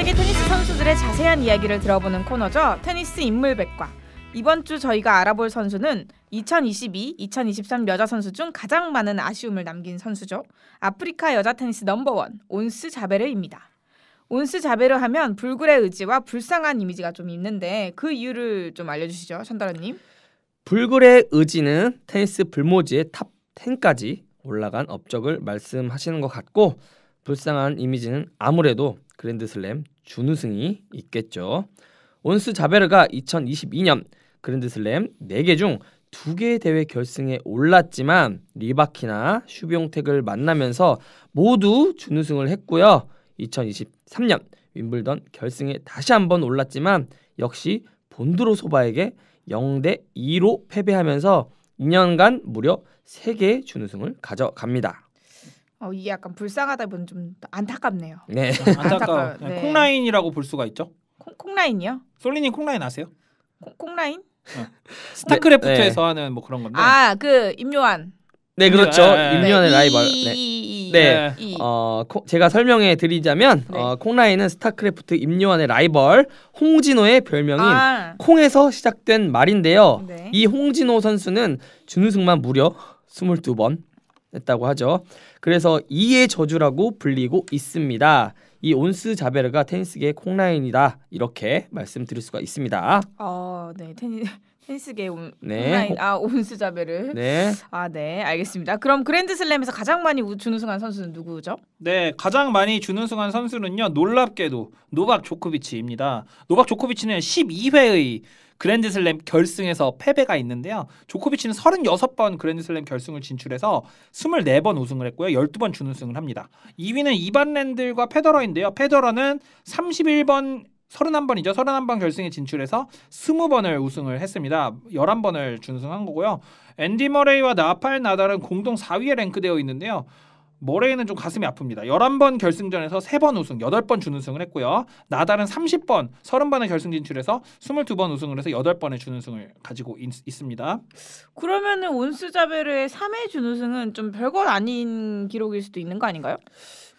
세계 테니스 선수들의 자세한 이야기를 들어보는 코너죠. 테니스 인물백과. 이번 주 저희가 알아볼 선수는 2022, 2023 여자 선수 중 가장 많은 아쉬움을 남긴 선수죠. 아프리카 여자 테니스 넘버원 온스 자베르입니다. 온스 자베르 하면 불굴의 의지와 불쌍한 이미지가 좀 있는데 그 이유를 좀 알려주시죠, 천다라님. 불굴의 의지는 테니스 불모지의 탑 10까지 올라간 업적을 말씀하시는 것 같고, 불쌍한 이미지는 아무래도 그랜드슬램 준우승이 있겠죠. 온스 자베르가 2022년 그랜드슬램 4개 중 2개 대회 결승에 올랐지만 리바키나 슈비옹텍을 만나면서 모두 준우승을 했고요. 2023년 윈블던 결승에 다시 한번 올랐지만 역시 본드로소바에게 0대2로 패배하면서 2년간 무려 3개의 준우승을 가져갑니다. 이게 약간 불쌍하다 보니 좀 안타깝네요. 네, 안타까워요. 네. 콩라인이라고 볼 수가 있죠. 콩라인이요? 솔리님 콩라인 아세요? 콩라인? 스타크래프트에서 하는 뭐 그런 건데. 그 임요한. 네, 그렇죠. 네. 임요한의 라이벌. 네. 이. 제가 설명해 드리자면 네. 콩라인은 스타크래프트 임요한의 라이벌 홍진호의 별명인 콩에서 시작된 말인데요. 네. 이 홍진호 선수는 준우승만 무려 22번 했다고 하죠. 그래서 2의 저주라고 불리고 있습니다. 이 온스 자베르가 테니스계의 콩라인이다, 이렇게 말씀드릴 수가 있습니다. 네. 테니스계 네. 콩라인 온스 자베르. 네. 네, 알겠습니다. 그럼 그랜드슬램에서 가장 많이 준우승한 선수는 누구죠? 네, 가장 많이 준우승한 선수는요, 놀랍게도 노박 조코비치입니다. 노박 조코비치는 12회의 그랜드슬램 결승에서 패배가 있는데요. 조코비치는 36번 그랜드슬램 결승을 진출해서 24번 우승을 했고요. 12번 준우승을 합니다. 2위는 이반 랜들과 페더러인데요. 페더러는 31번 31번이죠. 31번 결승에 진출해서 20번을 우승을 했습니다. 11번을 준우승한 거고요. 앤디 머레이와 라파엘 나달은 공동 4위에 랭크되어 있는데요. 머레이는 좀 가슴이 아픕니다. 11번 결승전에서 3번 우승, 8번 준우승을 했고요. 나달은 30번, 30번의 결승 진출해서 22번 우승을 해서 8번의 준우승을 가지고 있습니다. 그러면은 온스 자베르의 3회 준우승은 좀 별것 아닌 기록일 수도 있는 거 아닌가요?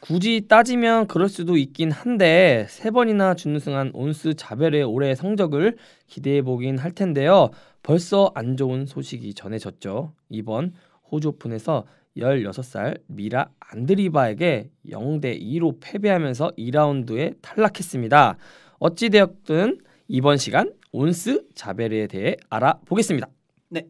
굳이 따지면 그럴 수도 있긴 한데 3번이나 준우승한 온스 자베르의 올해 성적을 기대해보긴 할 텐데요. 벌써 안 좋은 소식이 전해졌죠. 이번 호주 오픈에서 16살 미라 안드리바에게 0대2로 패배하면서 2라운드에 탈락했습니다. 어찌되었든 이번 시간 온스 자베르에 대해 알아보겠습니다. 네,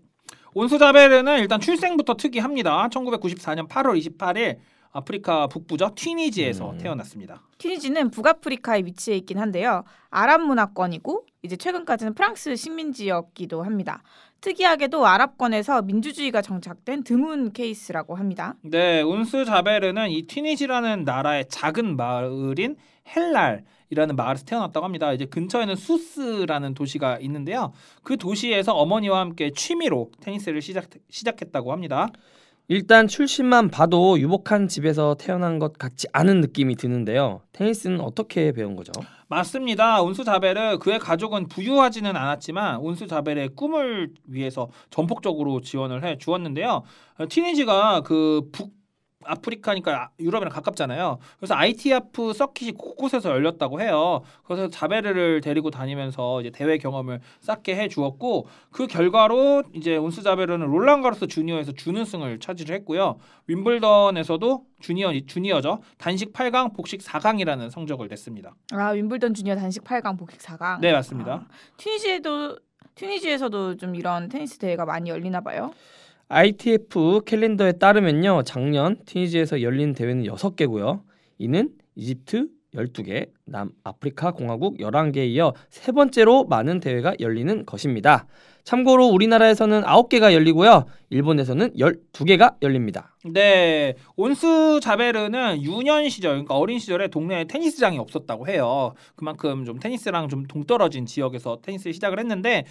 온스 자베르는 일단 출생부터 특이합니다. 1994년 8월 28일 아프리카 북부죠. 튀니지에서 태어났습니다. 튀니지는 북아프리카에 위치해 있긴 한데요. 아랍 문화권이고 이제 최근까지는 프랑스 식민지였기도 합니다. 특이하게도 아랍권에서 민주주의가 정착된 드문 케이스라고 합니다. 네, 온스 자베르는 이 튀니지라는 나라의 작은 마을인 헬랄이라는 마을에서 태어났다고 합니다. 이제 근처에는 수스라는 도시가 있는데요. 그 도시에서 어머니와 함께 취미로 테니스를 시작했다고 합니다. 일단 출신만 봐도 유복한 집에서 태어난 것 같지 않은 느낌이 드는데요. 테니스는 어떻게 배운 거죠? 맞습니다. 온스 자베르 그의 가족은 부유하지는 않았지만 온스 자베르의 꿈을 위해서 전폭적으로 지원을 해 주었는데요. 튀니지가 그 북아프리카니까 유럽이랑 가깝잖아요. 그래서 ITF 서킷이 곳곳에서 열렸다고 해요. 그래서 자베르를 데리고 다니면서 이제 대회 경험을 쌓게 해 주었고, 그 결과로 이제 온스 자베르는 롤랑가로스 주니어에서 준우승을 차지를 했고요. 윈블던에서도 주니어죠. 단식 8강, 복식 4강이라는 성적을 냈습니다. 윈블던 주니어 단식 8강, 복식 4강. 네, 맞습니다. 튀니지에서도 좀 이런 테니스 대회가 많이 열리나 봐요. ITF 캘린더에 따르면요, 작년 튀니지에서 열린 대회는 6개고요. 이는 이집트 12개, 남아프리카 공화국 11개에 이어 3번째로 많은 대회가 열리는 것입니다. 참고로 우리나라에서는 9개가 열리고요. 일본에서는 12개가 열립니다. 네, 온스 자베르는 유년 시절, 그러니까 어린 시절에 동네에 테니스장이 없었다고 해요. 그만큼 좀 테니스랑 좀 동떨어진 지역에서 테니스를 시작을 했는데,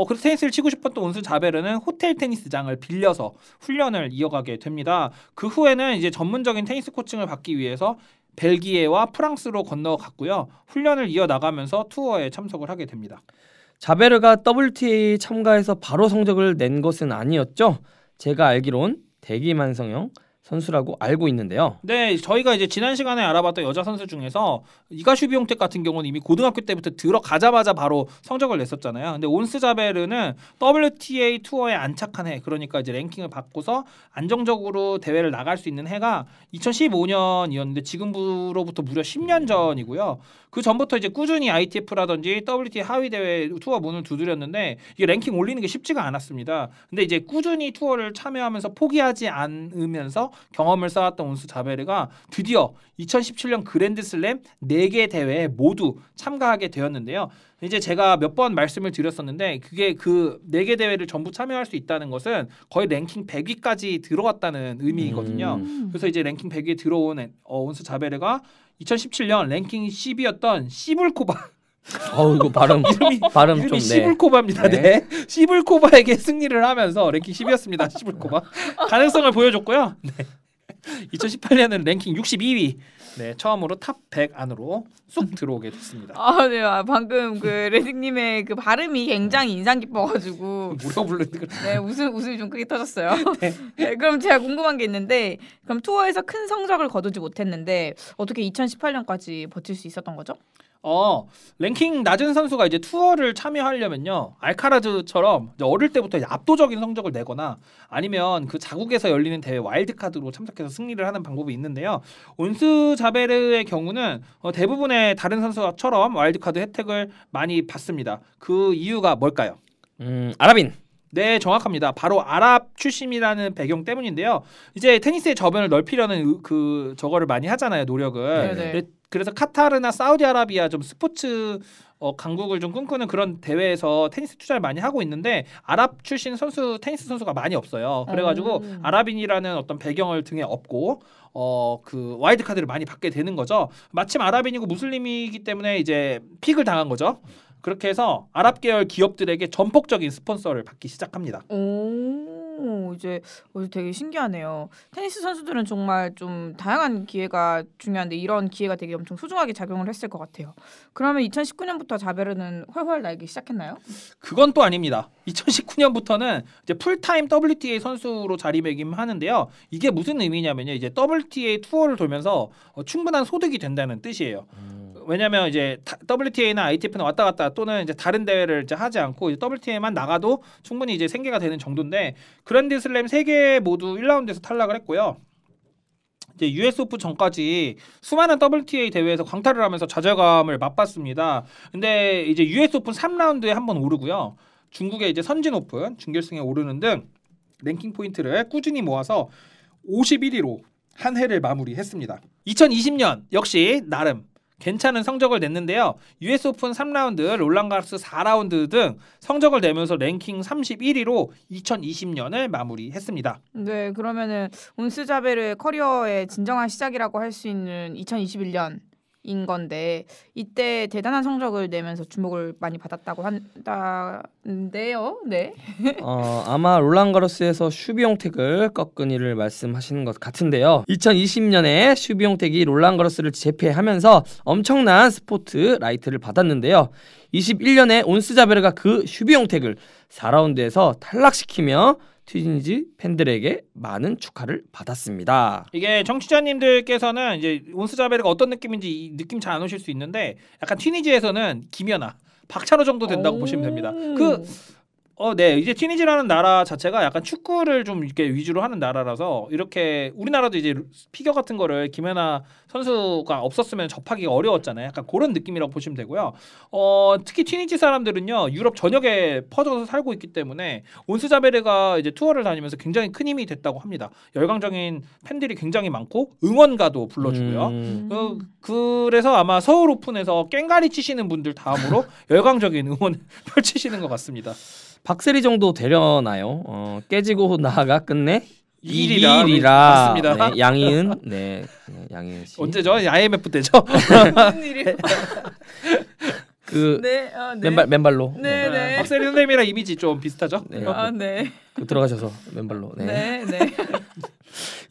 그래서 테니스를 치고 싶었던 온스 자베르는 호텔 테니스장을 빌려서 훈련을 이어가게 됩니다. 그 후에는 이제 전문적인 테니스 코칭을 받기 위해서 벨기에와 프랑스로 건너갔고요. 훈련을 이어나가면서 투어에 참석을 하게 됩니다. 자베르가 WTA 참가해서 바로 성적을 낸 것은 아니었죠. 제가 알기론 대기만성형 선수라고 알고 있는데요. 네, 저희가 이제 지난 시간에 알아봤던 여자 선수 중에서 이가슈 비용택 같은 경우는 이미 고등학교 때부터 들어가자마자 바로 성적을 냈었잖아요. 근데 온스 자베르는 WTA 투어에 안착한 해, 그러니까 이제 랭킹을 받고서 안정적으로 대회를 나갈 수 있는 해가 2015년이었는데 지금으로부터 무려 10년 전이고요. 그 전부터 이제 꾸준히 ITF라든지 WTA 하위 대회 투어 문을 두드렸는데 이게 랭킹 올리는 게 쉽지가 않았습니다. 근데 이제 꾸준히 투어를 참여하면서 포기하지 않으면서 경험을 쌓았던 온스 자베르가 드디어 2017년 그랜드슬램 4개 대회에 모두 참가하게 되었는데요. 이제 제가 몇 번 말씀을 드렸었는데 그게 그 4개 대회를 전부 참여할 수 있다는 것은 거의 랭킹 100위까지 들어갔다는 의미거든요. 그래서 이제 랭킹 100위에 들어온 온스 자베르가 2017년 랭킹 10위였던 시불코바 이거 발음 이름이 좀 시불코바입니다. 네. 시불코바에게 승리를 하면서 랭킹 10위였습니다. 시불코바 가능성을 보여줬고요. 네. 2018년은 랭킹 62위. 네, 처음으로 탑 100 안으로 쑥 들어오게 됐습니다. 네. 방금 그 레딩님의 그 발음이 굉장히 인상 깊어가지고 뭐라고 불렀는데 네, 웃음이 좀 크게 터졌어요. 네, 그럼 제가 궁금한 게 있는데, 그럼 투어에서 큰 성적을 거두지 못했는데 어떻게 2018년까지 버틸 수 있었던 거죠? 랭킹 낮은 선수가 이제 투어를 참여하려면요, 알카라즈처럼 이제 어릴 때부터 이제 압도적인 성적을 내거나 아니면 그 자국에서 열리는 대회 와일드카드로 참석해서 승리를 하는 방법이 있는데요. 온스 자베르의 경우는 대부분의 다른 선수처럼 와일드카드 혜택을 많이 받습니다. 그 이유가 뭘까요? 아랍인. 네, 정확합니다. 바로 아랍 출신이라는 배경 때문인데요. 이제 테니스의 저변을 넓히려는 그 저거를 많이 하잖아요, 노력을. 네네. 그래서 카타르나 사우디아라비아 좀 스포츠 강국을 좀 꿈꾸는 그런 대회에서 테니스 투자를 많이 하고 있는데 아랍 출신 선수 테니스 선수가 많이 없어요. 그래가지고 아랍인이라는 어떤 배경을 등에 업고 그 와일드 카드를 많이 받게 되는 거죠. 마침 아랍인이고 무슬림이기 때문에 이제 픽을 당한 거죠. 그렇게 해서 아랍 계열 기업들에게 전폭적인 스폰서를 받기 시작합니다. 이제 되게 신기하네요. 테니스 선수들은 정말 좀 다양한 기회가 중요한데 이런 기회가 되게 엄청 소중하게 작용을 했을 것 같아요. 그러면 2019년부터 자베르는 훨훨 날기 시작했나요? 그건 또 아닙니다. 2019년부터는 이제 풀타임 WTA 선수로 자리매김하는데요. 이게 무슨 의미냐면요, 이제 WTA 투어를 돌면서 충분한 소득이 된다는 뜻이에요. 왜냐면 이제 WTA나 ITF는 왔다 갔다 또는 이제 다른 대회를 이제 하지 않고 이제 WTA만 나가도 충분히 이제 생계가 되는 정도인데, 그랜드슬램 3개 모두 1라운드에서 탈락을 했고요. 이제 US 오픈 전까지 수많은 WTA 대회에서 광탈을 하면서 좌절감을 맛봤습니다. 근데 이제 US 오픈 3라운드에 한번 오르고요. 중국의 이제 선진 오픈 준결승에 오르는 등 랭킹 포인트를 꾸준히 모아서 51위로 한 해를 마무리했습니다. 2020년 역시 나름 괜찮은 성적을 냈는데요. US 오픈 3라운드, 롤랑가로스 4라운드 등 성적을 내면서 랭킹 31위로 2020년을 마무리했습니다. 네, 그러면은 온스 자베르의 커리어의 진정한 시작이라고 할 수 있는 2021년인 건데 이때 대단한 성적을 내면서 주목을 많이 받았다고 한다는데요. 네. 아마 롤랑가로스에서 슈비용택을 꺾은 일을 말씀하시는 것 같은데요. 2020년에 슈비용택이 롤랑가로스를 재패하면서 엄청난 스포트 라이트를 받았는데요. 21년에 온스 자베르가 그 슈비용택을 4라운드에서 탈락시키며 튀니지 팬들에게 많은 축하를 받았습니다. 이게 청취자님들께서는 이제 온스 자베르가 어떤 느낌인지 느낌 잘 안 오실 수 있는데 약간 튀니지에서는 김연아, 박찬호 정도 된다고 보시면 됩니다. 네, 이제 튀니지라는 나라 자체가 약간 축구를 좀 이렇게 위주로 하는 나라라서 이렇게 우리나라도 이제 피겨 같은 거를 김연아 선수가 없었으면 접하기가 어려웠잖아요. 약간 그런 느낌이라고 보시면 되고요. 특히 튀니지 사람들은요, 유럽 전역에 퍼져서 살고 있기 때문에 온스 자베르가 이제 투어를 다니면서 굉장히 큰 힘이 됐다고 합니다. 열광적인 팬들이 굉장히 많고 응원가도 불러주고요. 그래서 아마 서울 오픈에서 깽가리 치시는 분들 다음으로 열광적인 응원을 펼치시는 것 같습니다. 박세리 정도 되려나요? 깨지고 나가 끝내 2일이라 맞습니다. 네, 양희은, 네, 양희은 씨. 언제죠? IMF 때죠? 무슨 일이에요? 네, 맨발로. 네. 박세리 선생님이랑 이미지 좀 비슷하죠? 네. 네. 들어가셔서 맨발로. 네.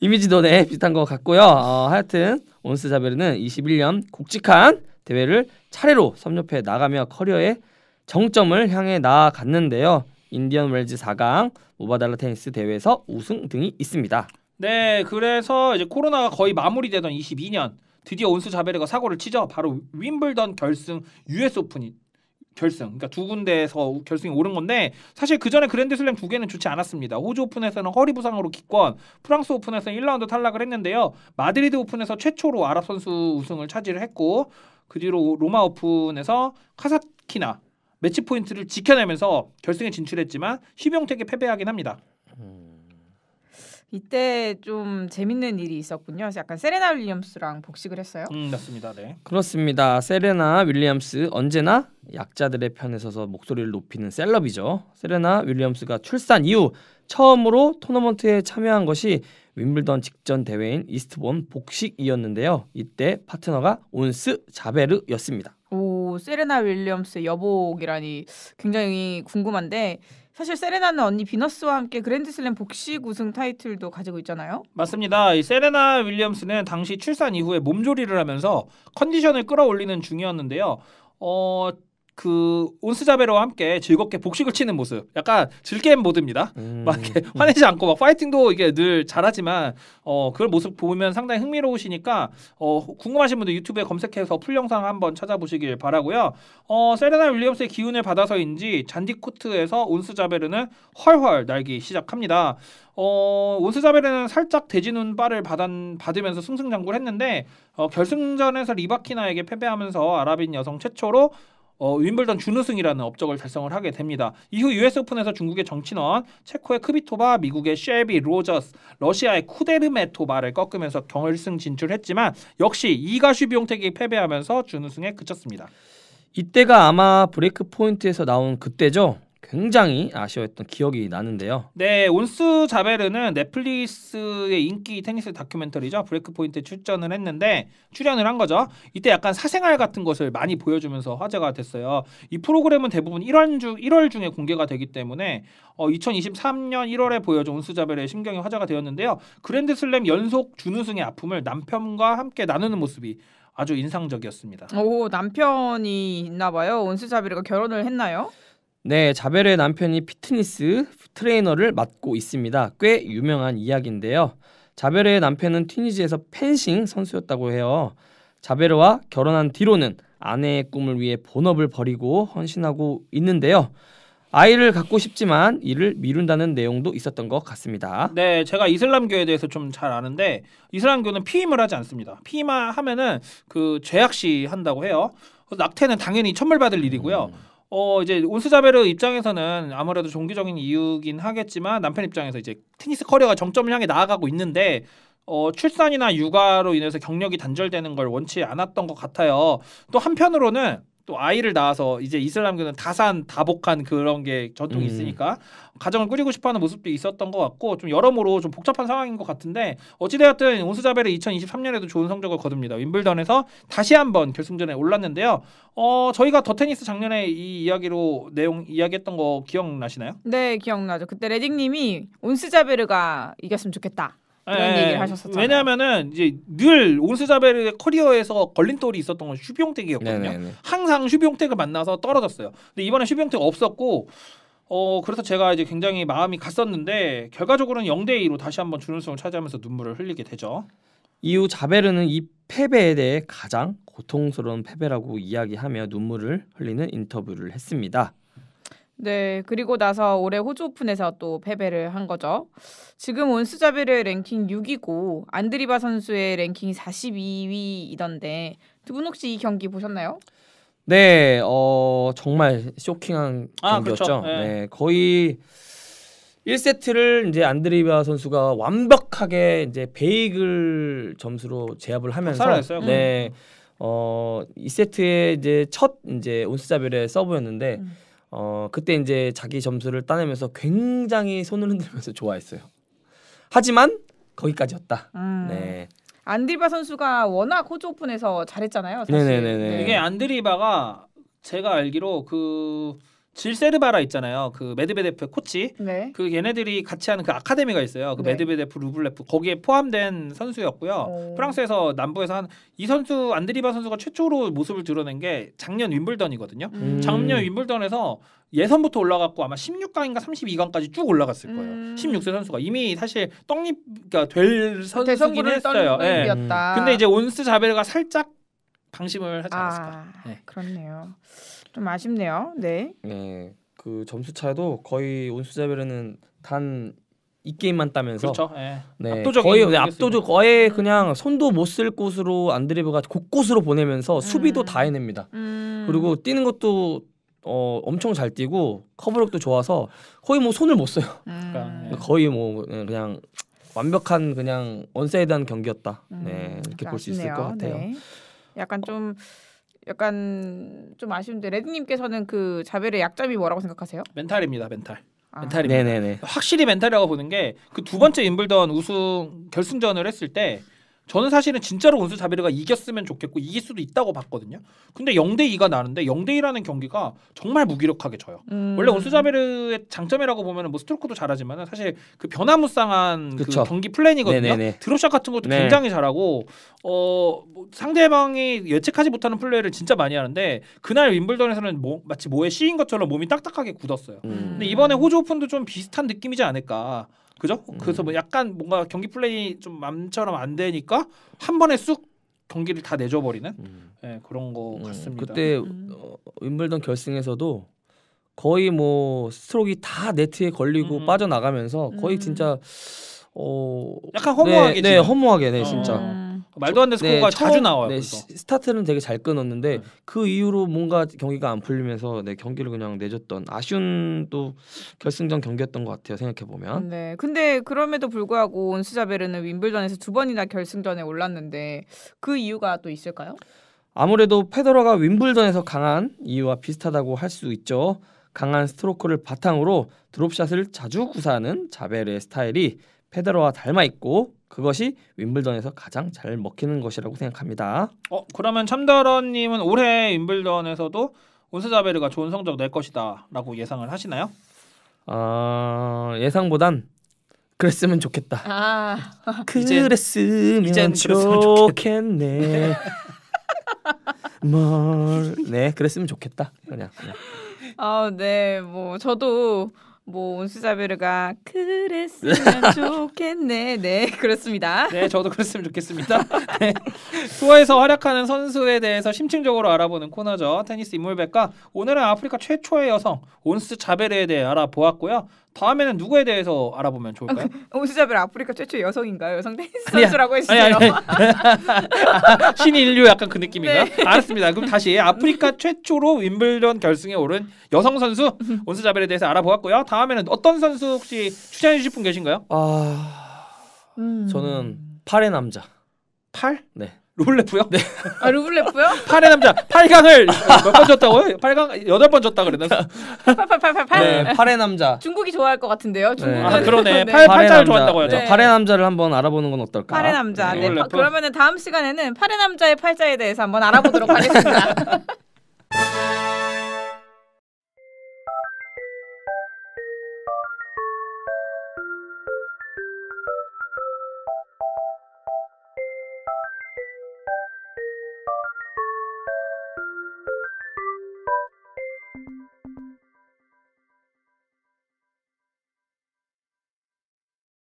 이미지도 비슷한 것 같고요. 하여튼 온스 자베르는 21년 굵직한 대회를 차례로 섭렵해 나가며 커리어의 정점을 향해 나아갔는데요. 인디언 웰즈 4강, 무바달라 테니스 대회에서 우승 등이 있습니다. 네, 그래서 이제 코로나가 거의 마무리되던 22년 드디어 온스 자베르가 사고를 치죠. 바로 윈블던 결승, US 오픈 결승. 그러니까 두 군데에서 결승이 오른 건데 사실 그 전에 그랜드슬램 두 개는 좋지 않았습니다. 호주 오픈에서는 허리 부상으로 기권, 프랑스 오픈에서는 1라운드 탈락을 했는데요. 마드리드 오픈에서 최초로 아랍 선수 우승을 차지를 했고 그 뒤로 로마 오픈에서 카사키나 매치 포인트를 지켜내면서 결승에 진출했지만 시병택에 패배하긴 합니다. 이때 좀 재밌는 일이 있었군요. 약간 세레나 윌리엄스랑 복식을 했어요. 맞습니다. 네. 그렇습니다. 세레나 윌리엄스 언제나 약자들의 편에 서서 목소리를 높이는 셀럽이죠. 세레나 윌리엄스가 출산 이후 처음으로 토너먼트에 참여한 것이 윈블던 직전 대회인 이스트본 복식이었는데요. 이때 파트너가 온스 자베르였습니다. 오, 세레나 윌리엄스의 여복이라니 굉장히 궁금한데 사실 세레나는 언니 비너스와 함께 그랜드슬램 복식 우승 타이틀도 가지고 있잖아요. 맞습니다. 이 세레나 윌리엄스는 당시 출산 이후에 몸조리를 하면서 컨디션을 끌어올리는 중이었는데요. 그 온스 자베르와 함께 즐겁게 복식을 치는 모습, 약간 즐겜 모드입니다. 막 이렇게 화내지 않고 막 파이팅도 이게 늘 잘하지만 그런 모습 보면 상당히 흥미로우시니까 궁금하신 분들 유튜브에 검색해서 풀 영상 한번 찾아보시길 바라고요. 세레나 윌리엄스의 기운을 받아서인지 잔디 코트에서 온스 자베르는 헐헐 날기 시작합니다. 온스 자베르는 살짝 대진운 바를 받으면서 승승장구를 했는데 결승전에서 리바키나에게 패배하면서 아랍인 여성 최초로 윈블던 준우승이라는 업적을 달성을 하게 됩니다. 이후 US 오픈에서 중국의 정친원, 체코의 크비토바, 미국의 쉘비 로저스, 러시아의 쿠데르메토바를 꺾으면서 결승 진출했지만 역시 이가 슈비용택이 패배하면서 준우승에 그쳤습니다. 이때가 아마 브레이크 포인트에서 나온 그때죠. 굉장히 아쉬웠던 기억이 나는데요. 네, 온스 자베르는 넷플릭스의 인기 테니스 다큐멘터리죠. 브레이크 포인트에 출연을 한 거죠. 이때 약간 사생활 같은 것을 많이 보여주면서 화제가 됐어요. 이 프로그램은 대부분 1월 중에 공개가 되기 때문에 2023년 1월에 보여준 온스 자베르의 심경이 화제가 되었는데요. 그랜드슬램 연속 준우승의 아픔을 남편과 함께 나누는 모습이 아주 인상적이었습니다. 오, 남편이 있나 봐요. 온스 자베르가 결혼을 했나요? 네, 자베르의 남편이 피트니스 트레이너를 맡고 있습니다. 꽤 유명한 이야기인데요. 자베르의 남편은 튀니지에서 펜싱 선수였다고 해요. 자베르와 결혼한 뒤로는 아내의 꿈을 위해 본업을 버리고 헌신하고 있는데요. 아이를 갖고 싶지만 이를 미룬다는 내용도 있었던 것 같습니다. 네, 제가 이슬람교에 대해서 좀 잘 아는데 이슬람교는 피임을 하지 않습니다. 피임하면은 그 죄악시 한다고 해요. 낙태는 당연히 천벌받을 일이고요. 이제 온스 자베르 입장에서는 아무래도 종교적인 이유긴 하겠지만 남편 입장에서 이제 테니스 커리어가 정점을 향해 나아가고 있는데 출산이나 육아로 인해서 경력이 단절되는 걸 원치 않았던 것 같아요. 또 한편으로는 또 아이를 낳아서 이제 이슬람교는 다복한 그런 게 전통이 있으니까 가정을 꾸리고 싶어하는 모습도 있었던 것 같고 좀 여러모로 좀 복잡한 상황인 것 같은데 어찌되었든 온스 자베르 2023년에도 좋은 성적을 거둡니다. 윈블던에서 다시 한번 결승전에 올랐는데요. 저희가 더 테니스 작년에 이 이야기로 내용 이야기했던 거 기억나시나요? 네, 기억나죠. 그때 레딩님이 온스 자베르가 이겼으면 좋겠다. 그런 얘기를 하셨었잖아요. 왜냐하면은 이제 늘 온스 자베르의 커리어에서 걸림돌이 있었던 건 슈비용택이었거든요. 네네네. 항상 슈비용택을 만나서 떨어졌어요. 근데 이번에 슈비용택 없었고 그래서 제가 이제 굉장히 마음이 갔었는데 결과적으로는 0대2로 다시 한번 준우승을 차지하면서 눈물을 흘리게 되죠. 이후 자베르는 이 패배에 대해 가장 고통스러운 패배라고 이야기하며 눈물을 흘리는 인터뷰를 했습니다. 네, 그리고 나서 올해 호주 오픈에서 또 패배를 한 거죠. 지금 온스 자베르의 랭킹 6위고 안드리바 선수의 랭킹이 42위이던데 두 분 혹시 이 경기 보셨나요? 네, 정말 쇼킹한 경기였죠. 그렇죠. 네. 네, 거의 1세트를 이제 안드리바 선수가 완벽하게 이제 베이글 점수로 제압을 하면서 살아냈어요. 네, 2세트에 이제 첫 이제 온스 자베르의 서브였는데 그때 이제 자기 점수를 따내면서 굉장히 손을 흔들면서 좋아했어요. 하지만 거기까지였다. 네. 안드리바 선수가 워낙 호주 오픈에서 잘했잖아요. 사실. 네네네네. 이게 안드리바가 제가 알기로 그 질세르바라 있잖아요. 그 메드베데프 코치. 네. 그 얘네들이 같이 하는 그 아카데미가 있어요. 그 네. 메드베데프, 루블레프 거기에 포함된 선수였고요. 오. 프랑스에서 남부에서 한 이 선수 안드리바 선수가 최초로 모습을 드러낸 게 작년 윈블던이거든요. 작년 윈블던에서 예선부터 올라갔고 아마 16강인가 32강까지 쭉 올라갔을 거예요. 16세 선수가 이미 사실 떡잎가 될 선수긴 대성부를 했어요. 예. 떴다. 근데 이제 온스 자베르가 살짝 방심을 하지 않았을까. 네. 그렇네요. 좀 아쉽네요. 네. 네, 그 점수 차도 거의 온수자베르는 단 이 게임만 따면서 그렇죠. 예. 네, 압도적인 거의 경기였습니다. 압도적 거의 그냥 손도 못 쓸 곳으로 안드레브가 곳곳으로 보내면서 수비도 다 해냅니다. 그리고 뛰는 것도 엄청 잘 뛰고 커버력도 좋아서 거의 뭐 손을 못 써요. 그러니까, 거의 뭐 그냥 완벽한 그냥 원사이드한 경기였다. 네, 이렇게 볼 수 있을 것 같아요. 네. 약간 좀 아쉬운데 레드님께서는 그 자벨의 약점이 뭐라고 생각하세요? 멘탈입니다. 멘탈. 아. 멘탈입니다. 네네네. 확실히 멘탈이라고 보는 게 그 두 번째 윈블던 우승 결승전을 했을 때 저는 사실은 진짜로 온수 자베르가 이겼으면 좋겠고 이길 수도 있다고 봤거든요. 근데 0대2가 나는데 0대2라는 경기가 정말 무기력하게 져요. 원래 온수 자베르의 장점이라고 보면은 뭐 스트로크도 잘하지만 사실 그 변화무쌍한 그 그쵸. 경기 플랜이거든요. 네네네. 드롭샷 같은 것도 네. 굉장히 잘하고 뭐 상대방이 예측하지 못하는 플레이를 진짜 많이 하는데 그날 윈블던에서는 마치 뭐에 씌인 것처럼 몸이 딱딱하게 굳었어요. 근데 이번에 호주 오픈도 좀 비슷한 느낌이지 않을까. 그죠? 그래서 뭐 약간 뭔가 경기 플레이 좀 맘처럼 안 되니까 한 번에 쑥 경기를 다 내줘버리는 네, 그런 거 같습니다. 그때 윈블던 결승에서도 거의 뭐 스트로크가 다 네트에 걸리고 빠져나가면서 거의 진짜 약간 허무하게 네, 허무하게 네, 진짜. 말도 안 되는 스코어가 자주 나와요. 네, 그래서. 스타트는 되게 잘 끊었는데 그 이후로 뭔가 경기가 안 풀리면서 네, 경기를 그냥 내줬던 아쉬운 또 결승전 경기였던 것 같아요. 생각해 보면. 네. 근데 그럼에도 불구하고 온수 자베르는 윈블던에서 2번이나 결승전에 올랐는데 그 이유가 또 있을까요? 아무래도 페더러가 윈블던에서 강한 이유와 비슷하다고 할 수 있죠. 강한 스트로크를 바탕으로 드롭샷을 자주 구사하는 자베르의 스타일이 페더러와 닮아 있고 그것이 윈블던에서 가장 잘 먹히는 것이라고 생각합니다. 그러면 참다런님은 올해 윈블던에서도 온수 자베르가 좋은 성적 낼 것이다라고 예상을 하시나요? 예상보단 그랬으면 좋겠다. 이젠 그랬으면 좋겠네. 네, 그랬으면 좋겠다. 그냥. 네. 뭐 저도 뭐 온수 자베르가 그랬으면 좋겠네. 네, 그렇습니다. 네, 저도 그랬으면 좋겠습니다. 네. 투어에서 활약하는 선수에 대해서 심층적으로 알아보는 코너죠. 테니스 인물백과 오늘은 아프리카 최초의 여성 온스 자베르에 대해 알아보았고요. 다음에는 누구에 대해서 알아보면 좋을까요? 온수 자베르 아프리카 최초 여성인가요? 여성 테니스 선수라고 해주세요. 아니. 신인류 약간 그 느낌인가? 네. 알았습니다. 그럼 다시 아프리카 최초로 윈블던 결승에 오른 여성 선수 온스 자베르에 대해서 알아보았고요. 다음에는 어떤 선수 혹시 추천해 주실 분 계신가요? 저는 팔의 남자. 팔? 네. 루블레프요? 네. 루블레프요? 팔의 남자 8강을 몇 번 졌다고요? 8강 8번 졌다 그랬나? 8. 네, 팔의 남자. 중국이 좋아할 것 같은데요. 중국은. 아 그러네. 네. 팔자를 좋아한다고 하죠. 네. 팔의 남자를 한번 알아보는 건 어떨까? 팔의 남자. 네. 루블레프. 그러면은 다음 시간에는 팔의 남자의 팔자에 대해서 한번 알아보도록 하겠습니다.